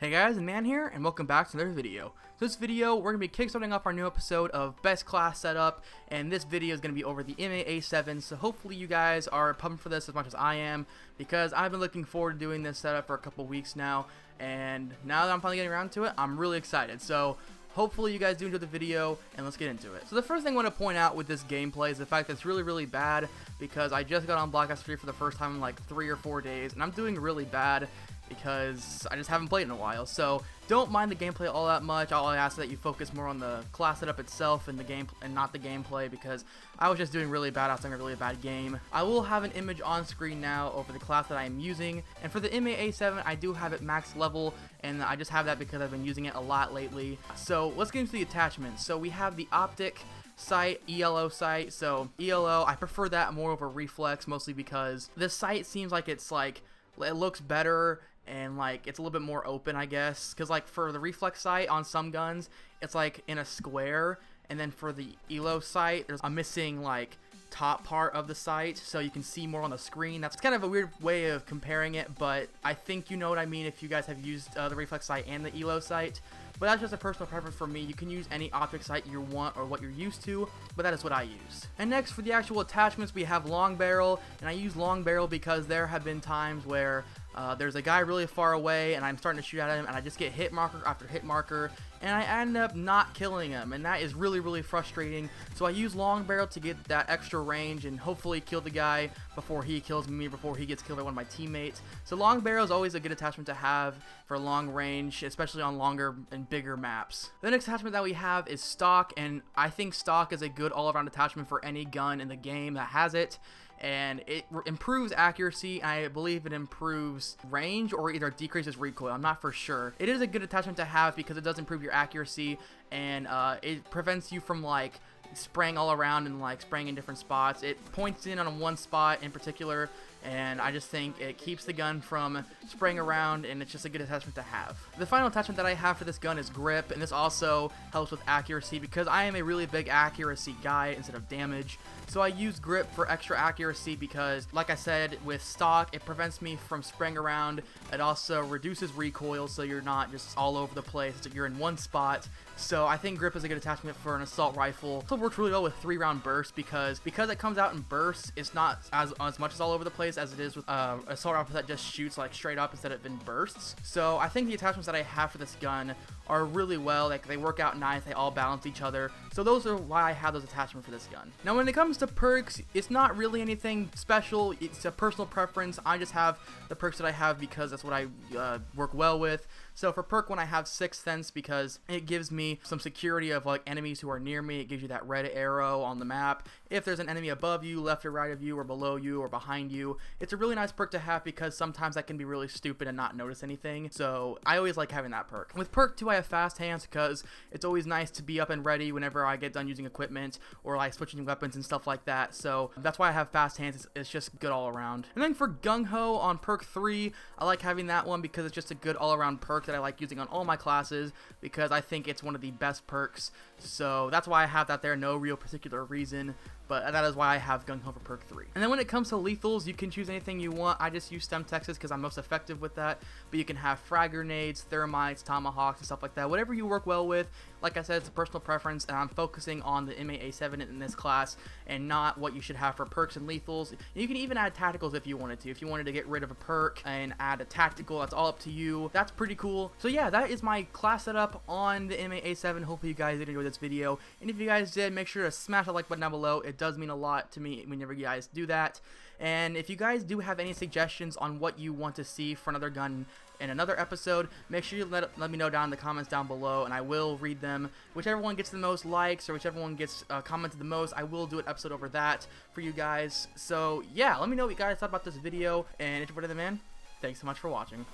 Hey guys, Man here, and welcome back to another video. So this video, we're going to be kickstarting off our new episode of Best Class Setup, and this video is going to be over the M8A7, so hopefully you guys are pumped for this as much as I am, because I've been looking forward to doing this setup for a couple weeks now, and now that I'm finally getting around to it, I'm really excited. So hopefully you guys do enjoy the video, and let's get into it. So the first thing I want to point out with this gameplay is the fact that it's really bad, because I just got on Black Ops 3 for the first time in like 3 or 4 days, and I'm doing really bad because I just haven't played in a while. So don't mind the gameplay all that much. All I ask is that you focus more on the class setup itself and the game and not the gameplay, because I was just doing really bad. I was having a really bad game. I will have an image on screen now over the class that I am using, and for the M8A7 I do have it max level, and I just have that because I've been using it a lot lately. So let's get into the attachments. So we have the optic sight, ELO sight. So ELO, I prefer that more over reflex, mostly because this sight seems like it looks better and like it's a little bit more open, I guess, because like for the reflex sight on some guns it's like in a square, and then for the ELO sight there's a missing like top part of the sight, so you can see more on the screen. That's kind of a weird way of comparing it, but I think you know what I mean if you guys have used the reflex sight and the ELO sight. But that's just a personal preference for me. You can use any optic sight you want or what you're used to, but that is what I use. And next, for the actual attachments, we have long barrel, and I use long barrel because there have been times where there's a guy really far away and I'm starting to shoot at him and I just get hit marker after hit marker and I end up not killing him, and that is really frustrating. So I use long barrel to get that extra range and hopefully kill the guy before he kills me, before he gets killed by one of my teammates. So long barrel is always a good attachment to have for long range, especially on longer and bigger maps. The next attachment that we have is stock, and I think stock is a good all-around attachment for any gun in the game that has it. And it improves accuracy, and I believe it improves range or either decreases recoil. I'm not for sure. It is a good attachment to have because it does improve your accuracy, and it prevents you from like spraying all around and like spraying in different spots. It points in on one spot in particular, and I just think it keeps the gun from spraying around, and it's just a good attachment to have. The final attachment that I have for this gun is grip, and this also helps with accuracy because I am a really big accuracy guy instead of damage. So I use grip for extra accuracy because, like I said, with stock, it prevents me from spraying around. It also reduces recoil, so you're not just all over the place. You're in one spot. So I think grip is a good attachment for an assault rifle. It also works really well with 3-round bursts because it comes out in bursts. It's not as much as all over the place as it is with assault rifle that just shoots like straight up instead of in bursts. So I think the attachments that I have for this gun are really well, like they work out nice, they all balance each other. So those are why I have those attachments for this gun. Now when it comes to perks, it's not really anything special. It's a personal preference. I just have the perks that I have because that's what I work well with. So for perk 1, I have Sixth Sense because it gives me some security of like enemies who are near me. It gives you that red arrow on the map. If there's an enemy above you, left or right of you, or below you, or behind you, it's a really nice perk to have because sometimes that can be really stupid and not notice anything. So I always like having that perk. With perk 2, I have Fast Hands because it's always nice to be up and ready whenever I get done using equipment or like switching weapons and stuff like that. So that's why I have Fast Hands. It's just good all around. And then for Gung Ho on perk 3, I like having that one because it's just a good all around perk that I like using on all my classes because I think it's one of the best perks. So that's why I have that there. No real particular reason, but that is why I have Gung Ho for perk 3. And then when it comes to lethals, you can choose anything you want. I just use Stem Texas because I'm most effective with that, but you can have frag grenades, thermites, tomahawks, and stuff like that. Whatever you work well with. Like I said, it's a personal preference, and I'm focusing on the M8A7 in this class and not what you should have for perks and lethals. You can even add tacticals if you wanted to. If you wanted to get rid of a perk and add a tactical, that's all up to you. That's pretty cool. So yeah, that is my class setup on the M8A7. Hopefully you guys did enjoy this video, and if you guys did, make sure to smash the like button down below. It does mean a lot to me whenever you guys do that. And if you guys do have any suggestions on what you want to see for another gun in another episode, make sure you let me know down in the comments down below, and I will read them. Whichever one gets the most likes or whichever one gets commented the most, I will do an episode over that for you guys. So yeah, let me know what you guys thought about this video, and it's your buddy the man. Thanks so much for watching.